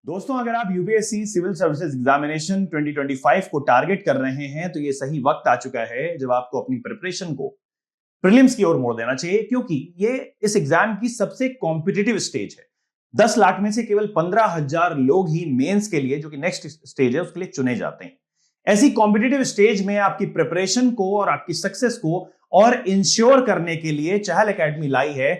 दोस्तों, अगर आप यूपीएससी सिविल सर्विसेज एग्जामिनेशन 2025 को टारगेट कर रहे हैं तो ये सही वक्त आ चुका है जब आपको अपनी प्रिपरेशन को प्रीलिम्स की ओर मोड़ देना चाहिए, क्योंकि ये इस एग्जाम की सबसे कॉम्पिटिटिव स्टेज है। 10 लाख में से केवल 15,000 लोग ही मेंस के लिए, जो कि नेक्स्ट स्टेज है, उसके लिए चुने जाते हैं। ऐसी कॉम्पिटिटिव स्टेज में आपकी प्रिपरेशन को और आपकी सक्सेस को और इंश्योर करने के लिए चहल एकेडमी लाई है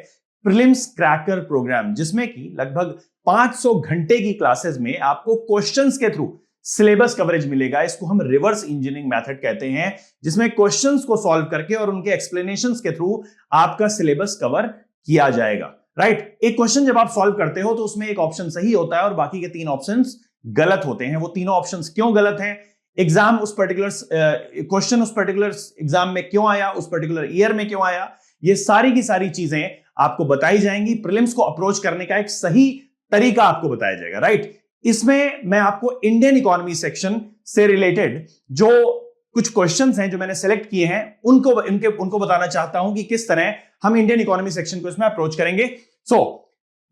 प्रीलिम्स क्रैकर प्रोग्राम, जिसमें कि लगभग 500 घंटे की क्लासेस में आपको क्वेश्चंस के थ्रू सिलेबस कवरेज मिलेगा। इसको हम रिवर्स इंजीनियरिंग मेथड कहते हैं, जिसमें क्वेश्चंस को सॉल्व करके और उनके एक्सप्लेनेशंस के थ्रू आपका सिलेबस कवर किया जाएगा। राइट, एक क्वेश्चन जब आप सॉल्व करते हो तो उसमें एक ऑप्शन सही होता है और बाकी के 3 ऑप्शंस गलत होते हैं। वो तीनों ऑप्शंस क्यों गलत हैं, एग्जाम उस पर्टिकुलर क्वेश्चन उस पर्टिकुलर एग्जाम में क्यों आया, उस पर्टिकुलर ईयर में क्यों आया, ये सारी की सारी चीजें आपको बताई जाएंगी। प्रीलिम्स को अप्रोच करने का एक सही तरीका आपको बताया जाएगा। राइट, इसमें मैं आपको इंडियन इकोनॉमी सेक्शन से रिलेटेड जो कुछ क्वेश्चंस हैं जो मैंने सेलेक्ट किए हैं उनको बताना चाहता हूं कि किस तरह हम इंडियन इकोनॉमी सेक्शन को इसमें अप्रोच करेंगे। So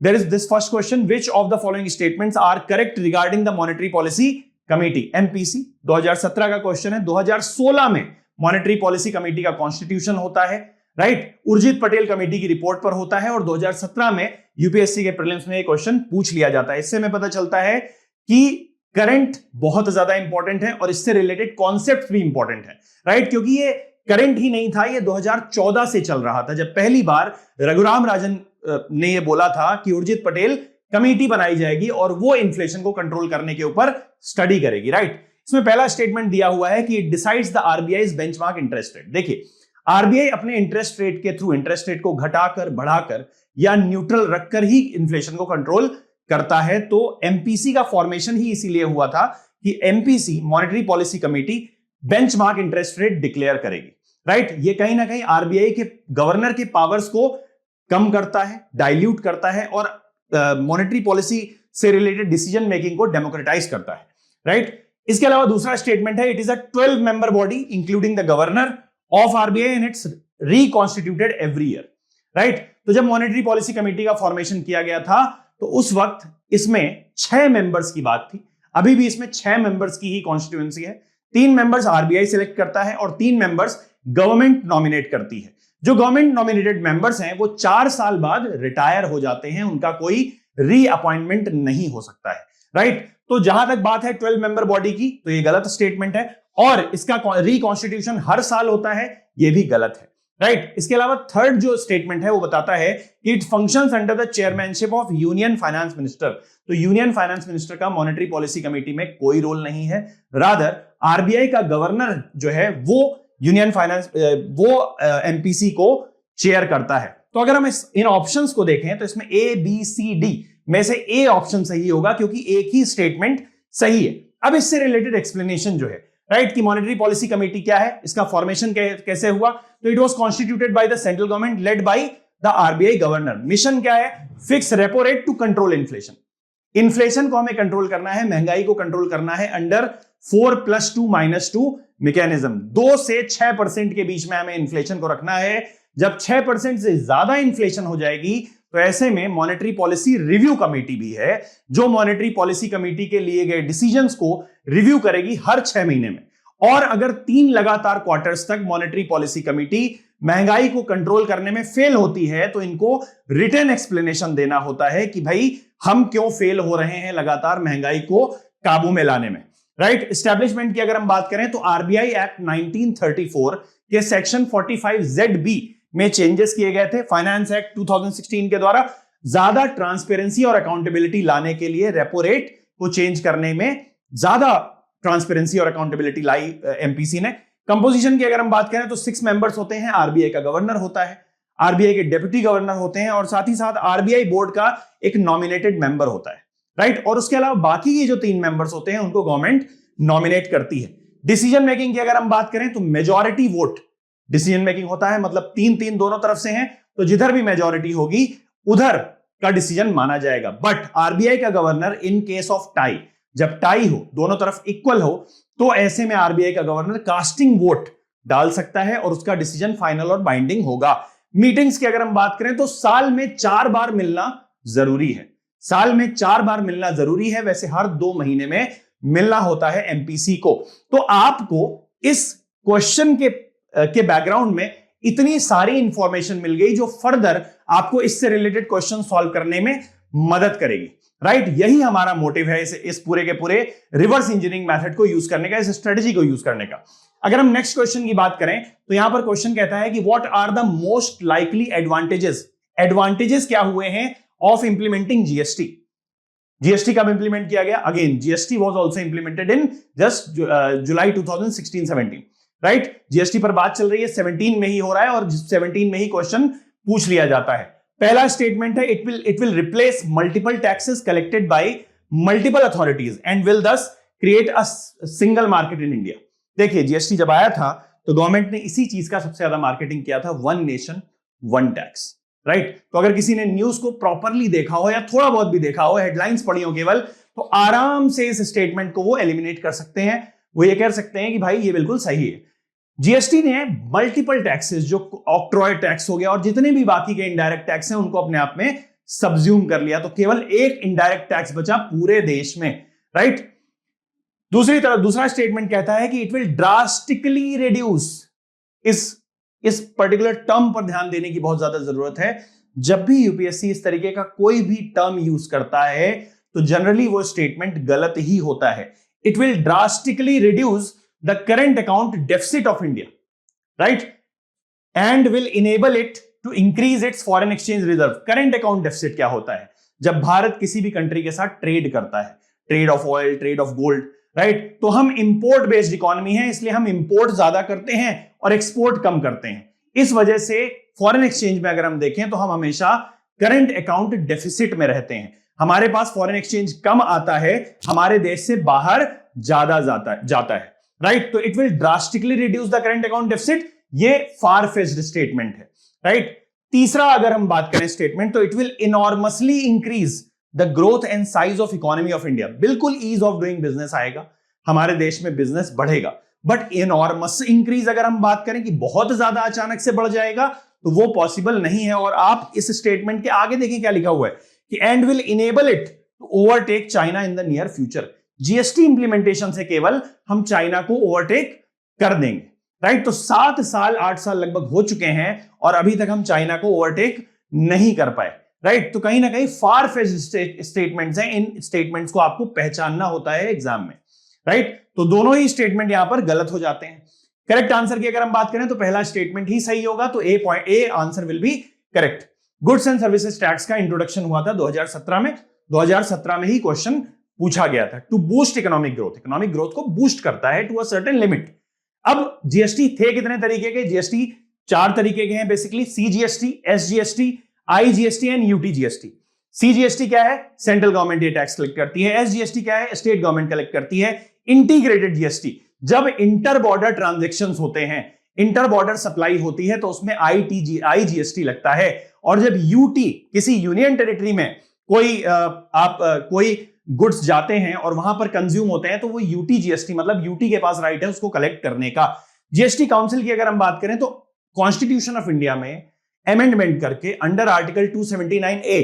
there is this first question, which of the following statements are correct regarding the monetary policy committee, MPC. 2017 का क्वेश्चन है। 2016 में मॉनेटरी पॉलिसी कमेटी का कॉन्स्टिट्यूशन होता है। राइट, उर्जित पटेल कमेटी की रिपोर्ट पर होता है और 2017 में यूपीएससी के प्रीलिम्स में ये क्वेश्चन पूछ लिया जाता है। इससे हमें पता चलता है कि करंट बहुत ज्यादा इंपॉर्टेंट है और इससे रिलेटेड कॉन्सेप्ट भी इंपॉर्टेंट है। राइट, क्योंकि ये करंट ही नहीं था, ये 2014 से चल रहा था, जब पहली बार रघुराम राजन ने ये बोला था कि उर्जित पटेल कमेटी बनाई जाएगी और वो इन्फ्लेशन को कंट्रोल करने के ऊपर स्टडी करेगी। राइट, इसमें पहला स्टेटमेंट दिया हुआ है कि it decides the RBI's benchmark interest rate. देखिए, आरबीआई अपने इंटरेस्ट रेट के थ्रू इंटरेस्ट रेट को घटाकर, बढ़ाकर या न्यूट्रल रखकर ही इन्फ्लेशन को कंट्रोल करता है। तो एमपीसी का फॉर्मेशन ही इसीलिए हुआ था कि MPC, monetary policy committee, benchmark interest rate declare करेगी। राइट, ये कहीं ना कहीं आरबीआई के गवर्नर के पावर्स को कम करता है, डाइल्यूट करता है और मॉनेटरी पॉलिसी से रिलेटेड डिसीजन मेकिंग को डेमोक्रेटाइज करता है। राइट, इसके अलावा दूसरा स्टेटमेंट है, it is a 12 member body including the governor of RBI and it's reconstituted every year. Right, तो जब मॉनेटरी पॉलिसी कमेटी का फॉर्मेशन किया गया था तो उस वक्त इसमें 6 मेंबर्स की बात थी। अभी भी इसमें 6 मेंबर्स की ही कॉन्स्टिट्यूएंसी है। 3 मेंबर्स आरबीआई सिलेक्ट करता है और 3 मेंबर्स गवर्नमेंट नॉमिनेट करती है। जो गवर्नमेंट नॉमिनेटेड मेंबर्स हैं वो 4 साल बाद रिटायर हो जाते हैं, उनका कोई रीअपॉइंटमेंट नहीं हो सकता है। राइट, तो जहां तक बात है 12 मेंबर बॉडी की, तो ये गलत स्टेटमेंट है और इसका रिकॉन्स्टिट्यूशन हर साल होता है, ये भी गलत है। राइट, इसके अलावा थर्ड जो स्टेटमेंट है वो बताता है कि it functions under the chairmanship of union finance minister. तो यूनियन फाइनेंस मिनिस्टर का मॉनेटरी पॉलिसी कमेटी में कोई रोल नहीं है, रादर आरबीआई का गवर्नर जो है वो यूनियन फाइनेंस एमपीसी को चेयर करता है। तो अगर हम इन ऑप्शंस को देखें तो इसमें ए बी सी डी में से ए ऑप्शन सही होगा, क्योंकि एक ही स्टेटमेंट सही है। अब इससे रिलेटेड एक्सप्लेनेशन जो है, राइट, कि मॉनेटरी पॉलिसी कमेटी क्या है, इसका फॉर्मेशन कैसे हुआ, तो it was constituted by the central government led by the RBI governor. Mission क्या है, fix repo rate to control inflation. Inflation को हमें कंट्रोल करना है, महंगाई को कंट्रोल करना है अंडर 4+2-2 मैकेनिज्म। 2 से 6% के बीच में हमें इन्फ्लेशन को रखना है। जब 6% से ज्यादा इन्फ्लेशन हो जाएगी तो ऐसे में मॉनेटरी पॉलिसी रिव्यू कमेटी भी है, जो मॉनेटरी पॉलिसी कमेटी के लिए गए डिसीजंस को रिव्यू करेगी हर 6 महीने में। और अगर 3 लगातार क्वार्टर्स तक मॉनेटरी पॉलिसी कमेटी महंगाई को कंट्रोल करने में फेल होती है तो इनको रिटन एक्सप्लेनेशन देना होता है कि भाई हम क्यों फेल हो रहे हैं लगातार महंगाई को काबू में लाने में। राइट, एस्टैब्लिशमेंट की अगर हम बात करें तो आरबीआई एक्ट 1934 के सेक्शन 45ZB में चेंजेस किए गए थे। फाइनेंस एक्ट 2016 के द्वारा ज्यादा ट्रांसपेरेंसी और अकाउंटेबिलिटी लाने के लिए रेपो रेट को चेंज करने में ज्यादा ट्रांसपेरेंसी और अकाउंटेबिलिटी लाई एमपीसी ने। कंपोजिशन की अगर हम बात करें तो 6 मेंबर्स होते हैं, आरबीआई का गवर्नर होता है, आरबीआई के डेप्यूटी गवर्नर होते हैं और साथ ही साथ आरबीआई बोर्ड का एक नॉमिनेटेड मेंबर होता है। राइट, और उसके अलावा बाकी के जो 3 मेंबर्स होते हैं उनको गवर्नमेंट नॉमिनेट करती है। डिसीजन मेकिंग की अगर हम बात करें तो मेजॉरिटी वोट डिसीजन मेकिंग होता है, मतलब 3-3 दोनों तरफ से हैं, तो जिधर भी मेजॉरिटी होगी उधर का डिसीजन माना जाएगा। बट आरबीआई का governor in case of tie, जब टाई हो, दोनों तरफ इक्वल हो, तो ऐसे में आरबीआई का गवर्नर कास्टिंग वोट डाल सकता है और उसका डिसीजन फाइनल और बाइंडिंग होगा। मीटिंग्स की अगर हम बात करें तो साल में 4 बार मिलना जरूरी है। साल में 4 बार मिलना जरूरी है, वैसे हर 2 महीने में मिलना होता है एमपीसी को। तो आपको इस क्वेश्चन के बैकग्राउंड में इतनी सारी इंफॉर्मेशन मिल गई जो फर्दर आपको इससे रिलेटेड क्वेश्चन सॉल्व करने में मदद करेगी, राइट? यही हमारा मोटिव है इस पूरे के पूरे रिवर्स इंजीनियरिंग मेथड को यूज करने का, इस स्ट्रेटजी को यूज करने का। अगर हम नेक्स्ट क्वेश्चन की बात करें तो यहां पर क्वेश्चन कहता है कि what are the most likely advantages क्या हुए हैं ऑफ इंप्लीमेंटिंग जीएसटी। जीएसटी कब इंप्लीमेंट किया गया? Again GST was also implemented in just July 2016-17, right? GST पर बात चल रही है, 17 में ही हो रहा है और 17 में ही क्वेश्चन पूछ लिया जाता है। पहला स्टेटमेंट है it will replace multiple taxes collected by multiple authorities and will thus create a single market in India. देखिए, जीएसटी जब आया था तो गवर्नमेंट ने इसी चीज का सबसे ज्यादा मार्केटिंग किया था, one nation one tax, right? तो अगर किसी ने न्यूज को प्रॉपरली देखा हो या थोड़ा बहुत भी देखा हो, हेडलाइंस पढ़ी हो केवल, तो आराम से इस स्टेटमेंट को वो एलिमिनेट कर सकते हैं। वो ये कह सकते हैं कि भाई ये बिल्कुल सही है। जीएसटी ने मल्टीपल टैक्सेस, जो ऑक्ट्रॉय टैक्स हो गया और जितने भी बाकी के इनडायरेक्ट टैक्स हैं, उनको अपने आप में सब्ज्यूम कर लिया। तो केवल एक इनडायरेक्ट टैक्स बचा पूरे देश में, राइट? दूसरी तरफ दूसरा स्टेटमेंट कहता है कि इट विल ड्रास्टिकली रिड्यूस, इस पर्टिकुलर टर्म पर ध्यान देने की बहुत ज्यादा जरूरत है। जब भी यूपीएससी इस तरीके का कोई भी टर्म यूज करता है तो जनरली वो स्टेटमेंट गलत ही होता है। It will drastically reduce the current account deficit of India, right, and will enable it to increase its foreign exchange reserve. Current account deficit क्या होता है? जब भारत किसी भी कंट्री के साथ ट्रेड करता है, trade off oil, trade off gold, right? तो हम इंपोर्ट बेस्ड इकोनॉमी है, इसलिए हम इंपोर्ट ज्यादा करते हैं और एक्सपोर्ट कम करते हैं। इस वजह से फॉरेन एक्सचेंज में अगर हम देखें तो हम हमेशा करंट अकाउंट डेफिसिट में रहते हैं। हमारे पास फॉरेन एक्सचेंज कम आता है, हमारे देश से बाहर ज्यादा जाता है, राइट? तो it will drastically reduce the current account deficit, ये फार फेच्ड स्टेटमेंट है, राइट? तीसरा अगर हम बात करें स्टेटमेंट, तो it will enormously increase the growth and size of economy of India. बिल्कुल ईज ऑफ डूइंग बिजनेस आएगा, हमारे देश में बिजनेस बढ़ेगा। बट इनॉर्मस इंक्रीज अगर हम बात करें कि बहुत ज्यादा अचानक से बढ़ जाएगा, तो वो पॉसिबल नहीं है। और आप इस स्टेटमेंट के आगे देखिए क्या लिखा हुआ है कि and will enable it to overtake China in the near future. GST implementation से केवल हम चाइना को ओवरटेक कर देंगे, राइट? तो 7 साल 8 साल लगभग हो चुके हैं और अभी तक हम चाइना को ओवरटेक नहीं कर पाए, राइट? तो कहीं ना कहीं फार फेच्ड स्टेटमेंट्स हैं। इन स्टेटमेंट्स को आपको पहचानना होता है एग्जाम में, राइट? तो दोनों ही स्टेटमेंट यहां पर गलत हो जाते हैं। करेक्ट आंसर की अगर हम बात करें तो पहला स्टेटमेंट ही सही होगा, तो A answer will be correct. Goods and services tax का इंट्रोडक्शन हुआ था 2017 में। 2017 में ही क्वेश्चन पूछा गया था। टू बूस्ट इकोनॉमिक ग्रोथ को बूस्ट करता है टू अ सर्टेन लिमिट। अब जीएसटी थे कितने तरीके के? जीएसटी 4 तरीके के हैं basically, CGST, SGST, IGST and UTGST. CGST क्या है? सेंट्रल गवर्नमेंट ये टैक्स कलेक्ट करती है। एसजीएसटी क्या है? स्टेट गवर्नमेंट कलेक्ट करती है। इंटीग्रेटेड जीएसटी, जब इंटर बॉर्डर ट्रांजैक्शंस होते हैं, इंटर बॉर्डर सप्लाई होती है, तो उसमें आईजीएसटी लगता है। और जब यूटी, किसी यूनियन टेरिटरी में कोई गुड्स जाते हैं और वहां पर कंज्यूम होते हैं, तो वो यूटीजीएसटी, मतलब यूटी के पास राइट है उसको कलेक्ट करने का। जीएसटी काउंसिल की अगर हम बात करें तो कॉन्स्टिट्यूशन ऑफ इंडिया में अमेंडमेंट करके under article 279A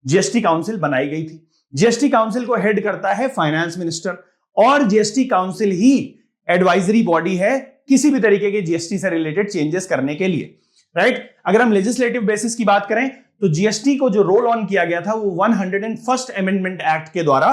GST council बनाई गई थी। जीएसटी काउंसिल को हेड करता है फाइनेंस मिनिस्टर, और जीएसटी काउंसिल ही एडवाइजरी बॉडी है किसी भी तरीके के जीएसटी से रिलेटेड चेंजेस करने के लिए, राइट? अगर हम लेजिस्लेटिव बेसिस की बात करें तो जीएसटी को जो रोल ऑन किया गया था वो 101st अमेंडमेंट एक्ट के द्वारा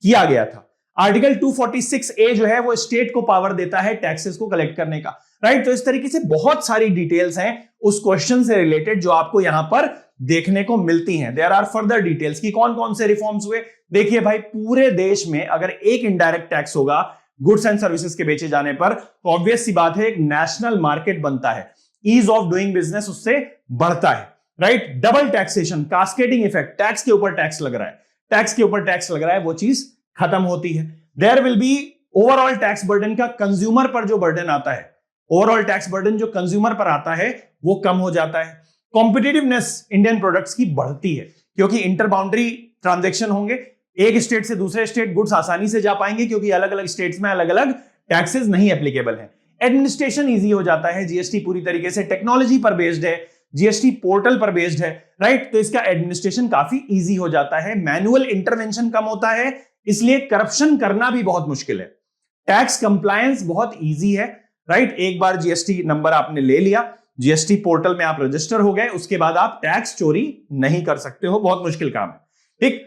किया गया था। आर्टिकल 246A जो है वो स्टेट को पावर देता है टैक्सेस को कलेक्ट करने का, राइट? तो इस तरीके से बहुत सारी डिटेल्स हैं उस क्वेश्चन से रिलेटेड जो आपको यहां पर देखने को मिलती हैं। देयर आर फर्दर डिटेल्स कि कौन कौन से रिफॉर्म्स हुए। देखिए भाई, पूरे देश में अगर एक इनडायरेक्ट टैक्स होगा गुड्स एंड सर्विसेज के बेचे जाने पर, तो ऑब्वियस सी बात है एक नेशनल मार्केट बनता है, ईज ऑफ डूइंग बिजनेस उससे बढ़ता है, right? Double taxation, cascading effect, tax के ऊपर टैक्स लग रहा है, टैक्स के ऊपर टैक्स लग रहा है, वो चीज खत्म होती है। There will be overall tax burden का कंज्यूमर पर जो बर्डन आता है, ओवरऑल टैक्स बर्डन जो कंज्यूमर पर आता है वो कम हो जाता है। कॉम्पिटिटिवनेस इंडियन प्रोडक्ट्स की बढ़ती है क्योंकि इंटर बाउंड्री ट्रांजैक्शन होंगे, एक स्टेट से दूसरे स्टेट गुड्स आसानी से जा पाएंगे क्योंकि अलग अलग स्टेट्स में अलग अलग टैक्सेस नहीं एप्लीकेबल है। एडमिनिस्ट्रेशन इजी हो जाता है, जीएसटी पूरी तरीके से टेक्नोलॉजी पर बेस्ड है, जीएसटी पोर्टल पर बेस्ड है, राइट? तो इसका एडमिनिस्ट्रेशन काफी इजी हो जाता है, मैनुअल इंटरवेंशन कम होता है, इसलिए करप्शन करना भी बहुत मुश्किल है। टैक्स कंप्लायंस बहुत इजी है, राइट? एक बार जीएसटी नंबर आपने ले लिया, जीएसटी पोर्टल में आप रजिस्टर हो गए, उसके बाद आप टैक्स चोरी नहीं कर सकते हो, बहुत मुश्किल काम है, ठीक?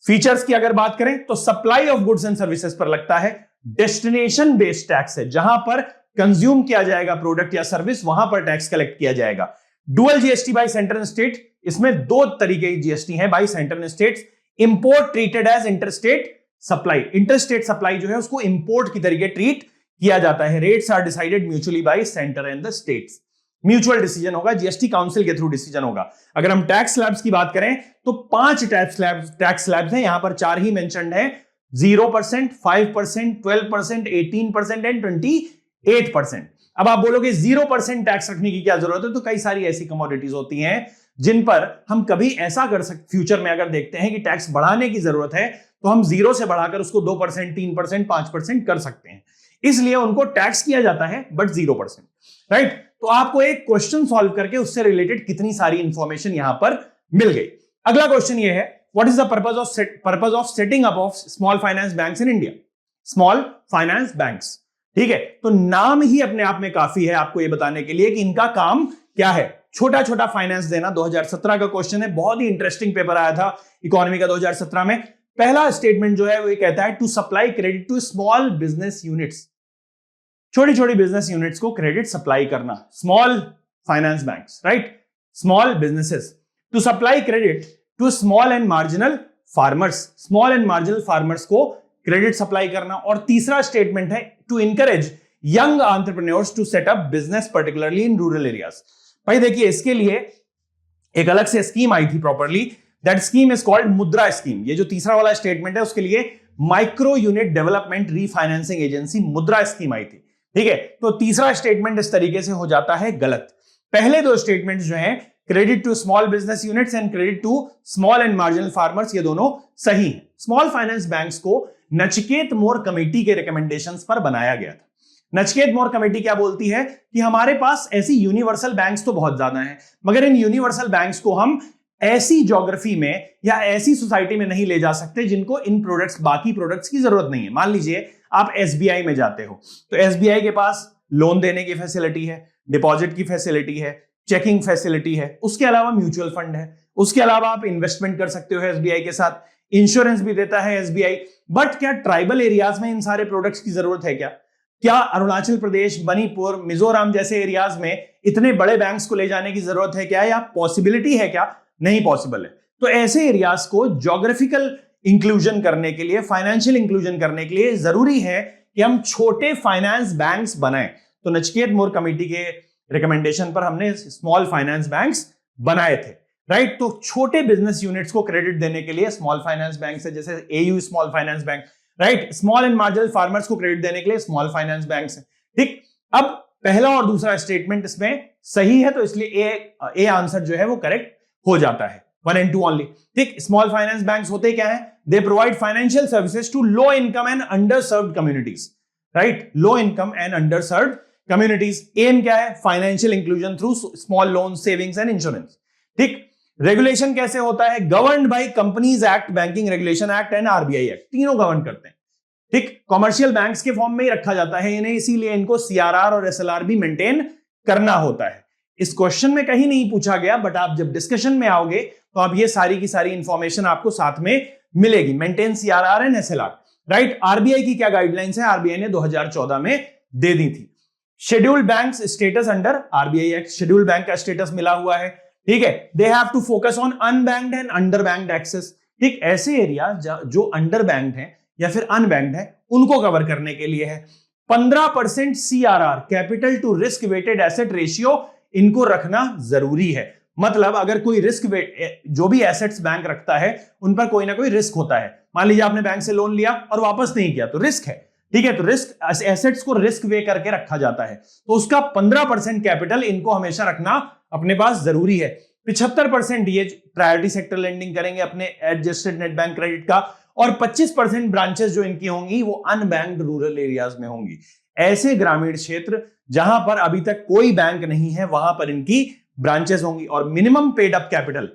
फीचर्स की अगर बात करें तो supply of goods and services पर लगता है, डेस्टिनेशन बेस्ड टैक्स है, जहां पर कंज्यूम किया जाएगा प्रोडक्ट या सर्विस, वहां पर टैक्स कलेक्ट किया जाएगा। Dual GST by centre and state, इसमें दो तरीके की जीएसटी है by centre and states. Import treated as interstate supply, interstate supply जो है उसको इंपोर्ट की तरीके ट्रीट किया जाता है। Rates are decided mutually by centre and the states, mutual decision होगा, जीएसटी काउंसिल के थ्रू डिसीजन होगा। अगर हम टैक्स स्लैब्स की बात करें तो 5 टैक्स स्लैब्स हैं, यहां पर 4 ही मेंशन्ड है, 0%, 5%, 12%, 18% एंड 28%। अब आप बोलोगे 0% टैक्स रखने की क्या जरूरत है? तो कई सारी ऐसी कमोडिटीज होती हैं जिन पर हम कभी ऐसा कर सकते, फ्यूचर में अगर देखते हैं कि टैक्स बढ़ाने की जरूरत है तो हम 0 से बढ़ाकर उसको 2%, 3%, 5% कर सकते हैं, इसलिए उनको टैक्स किया जाता है बट 0%, राइट? तो आपको एक क्वेश्चन सॉल्व करके उससे रिलेटेड कितनी सारी इंफॉर्मेशन यहां पर मिल गई। अगला क्वेश्चन ये है, what is the purpose of setting up of small finance banks in India? Small finance banks, ठीक है? तो नाम ही अपने आप में काफी है आपको ये बताने के लिए कि इनका काम क्या है। छोटा छोटा फाइनेंस देना, 2017 का क्वेश्चन है, बहुत ही इंटरेस्टिंग पेपर आया था इकोनॉमी का 2017 में। पहला स्टेटमेंट जो है वो ये कहता है, to supply credit to small business units, छोटी छोटी बिजनेस यूनिट्स को क्रेडिट सप्लाई करना, small finance banks, right? Small businesses, to supply credit to small and marginal farmers, small and marginal farmers को क्रेडिट सप्लाई करना। और तीसरा statement है, to encourage young entrepreneurs to set up business particularly in rural areas. भाई देखिए, इसके लिए एक अलग से स्कीम आई थी properly, that scheme is called मुद्रा स्कीम। ये जो तीसरा वाला स्टेटमेंट है उसके लिए micro unit development refinancing agency मुद्रा स्कीम आई थी, ठीक है? तो तीसरा स्टेटमेंट इस तरीके से हो जाता है गलत। पहले दो स्टेटमेंट्स जो हैं, credit to small business units and credit to small and marginal farmers, ये दोनों सही हैं। स्मॉल फाइनेंस बैंक्स को नचिकेत मोर कमेटी के रिकमेंडेशंस पर बनाया गया था। नचिकेत मोर कमेटी क्या बोलती है कि हमारे पास ऐसी यूनिवर्सल बैंक्स तो बहुत ज्यादा हैं, मगर इन यूनिवर्सल बैंक्स को हम ऐसी ज्योग्राफी में या ऐसी सोसाइटी में नहीं ले जा सकते जिनको इन प्रोडक्ट्स, बाकी प्रोडक्ट्स की जरूरत नहीं है। मान लीजिए आप एसबीआई में जाते हो, तो एसबीआई के पास लोन देने की फैसिलिटी है, डिपॉजिट की फैसिलिटी है, चेकिंग फैसिलिटी है, उसके अलावा म्यूचुअल फंड है, उसके अलावा आप इन्वेस्टमेंट कर सकते हो एसबीआई के साथ, इंश्योरेंस भी देता है एसबीआई। बट क्या ट्राइबल एरियाज में इन सारे प्रोडक्ट्स की जरूरत है क्या? क्या अरुणाचल प्रदेश, मणिपुर, मिजोरम जैसे एरियाज में इतने बड़े बैंक्स को ले जाने की जरूरत है क्या, या पॉसिबिलिटी है क्या? नहीं पॉसिबल है। तो ऐसे एरियाज को ज्योग्राफिकल इंक्लूजन करने के लिए, फाइनेंशियल इंक्लूजन करने के लिए जरूरी है कि हम छोटे फाइनेंस बैंक्स बनाएं। तो नचिकेत मोर कमेटी के रिकमेंडेशन पर हमने स्मॉल फाइनेंस बैंक्स बनाए थे, राइट? तो छोटे बिजनेस यूनिट्स को क्रेडिट देने के लिए स्मॉल फाइनेंस बैंक है, जैसे AU small finance bank, right? Small and marginal farmers को क्रेडिट देने के लिए स्मॉल फाइनेंस बैंक्स है, ठीक? अब पहला और दूसरा स्टेटमेंट इसमें सही है, तो इसलिए ए आंसर जो है वो करेक्ट हो जाता है, 1 and 2 ओनली, ठीक? स्मॉल फाइनेंस बैंक्स होते क्या है? They provide financial services to low income and underserved communities, right? Low income and underserved communities. Aim क्या है? Financial inclusion through small loan, savings and insurance, ठीक? रेगुलेशन कैसे होता है? Governed by companies act, banking regulation act and RBI act, तीनों govern करते हैं, ठीक? कमर्शियल बैंक्स के फॉर्म में ही रखा जाता है इन्हें, इसीलिए इनको सीआरआर और एसएलआर भी मेंटेन करना होता है। इस क्वेश्चन में कहीं नहीं पूछा गया, बट आप जब डिस्कशन में आओगे तो आप ये सारी की सारी इंफॉर्मेशन आपको साथ में मिलेगी। Maintain CRR and SLR, right? RBI की क्या गाइडलाइंस है? आरबीआई ने 2014 में दे दी थी। Scheduled banks status under RBI act, scheduled bank का स्टेटस मिला हुआ है, ठीक है? They have to focus on unbanked and underbanked access, ठीक? ऐसे एरिया जो अंडरबैंक्ड है या फिर अनबैंक्ड है उनको कवर करने के लिए है। 15% CRR, capital to risk weighted asset ratio, इनको रखना जरूरी है। मतलब अगर कोई रिस्क, जो भी एसेट्स बैंक रखता है उन पर कोई ना कोई रिस्क होता है। मान लीजिए आपने बैंक से लोन लिया और वापस नहीं किया, तो रिस्क है, ठीक है? तो रिस्क, एसेट्स को रिस्क वे करके रखा जाता है, तो उसका 15% कैपिटल इनको हमेशा रखना अपने पास जरूरी है। 75% ये प्रायोरिटी सेक्टर लेंडिंग करेंगे अपने एडजस्टेड नेट बैंक क्रेडिट का, और 25% ब्रांचेस जो इनकी होंगी वो अनबैंक्ड रूरल एरियाज में होंगी। ऐसे ग्रामीण क्षेत्र जहां पर अभी तक कोई बैंक नहीं है, वहां पर इनकी ब्रांचेस होंगी और मिनिमम पेड अप कैपिटल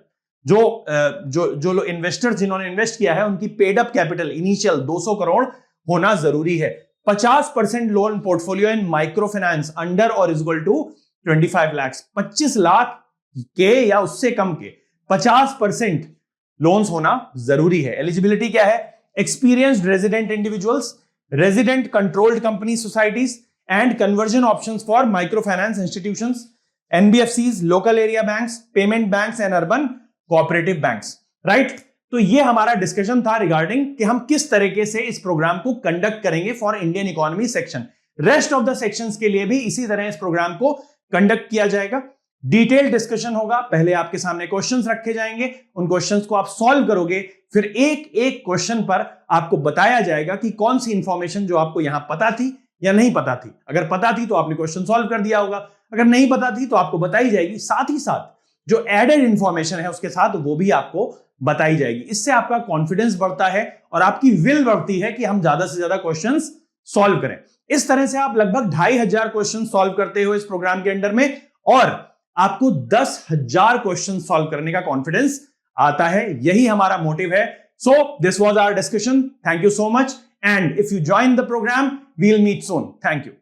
जो लोग इन्वेस्टर्स जिन्होंने इन्वेस्ट किया है उनकी paid up capital initial 200 crore होना जरूरी है। 50% loan portfolio in microfinance under और is equal to 25 lakh, 25 lakh के या उससे कम के 50% लोन्स होना जरूरी है। एलिजिबिलिटी क्या है? Experienced resident individuals, resident controlled company societies and conversion options for micro finance institutions, NBFCs, local area banks, payment banks and urban cooperative banks. Right, तो ये हमारा डिस्कशन था रिगार्डिंग कि हम किस तरीके से इस प्रोग्राम को कंडक्ट करेंगे for Indian economy section. Rest of the sections के लिए भी इसी तरह इस प्रोग्राम को कंडक्ट किया जाएगा। डिटेल डिस्कशन होगा, पहले आपके सामने क्वेश्चंस रखे जाएंगे, उन क्वेश्चंस को आप सॉल्व करोगे, फिर एक एक क्वेश्चन पर आपको बताया जाएगा कि कौन सी इंफॉर्मेशन जो आपको यहां पता थी या नहीं पता थी। अगर पता थी तो आपने क्वेश्चन सॉल्व कर दिया होगा, अगर नहीं पता थी तो आपको बताई जाएगी, साथ ही साथ जो एडेड इंफॉर्मेशन है उसके साथ वो भी आपको बताई जाएगी। इससे आपका कॉन्फिडेंस बढ़ता है और आपकी विल बढ़ती है कि हम ज्यादा से ज्यादा क्वेश्चंस सॉल्व करें। इस तरह से आप लगभग 2500 क्वेश्चन सॉल्व करते हो इस प्रोग्राम के अंडर में और आपको 10,000 क्वेश्चन सॉल्व करने का कॉन्फिडेंस आता है। यही हमारा मोटिव है। So this was our discussion. Thank you so much and if you join the programme we will meet soon. Thank you.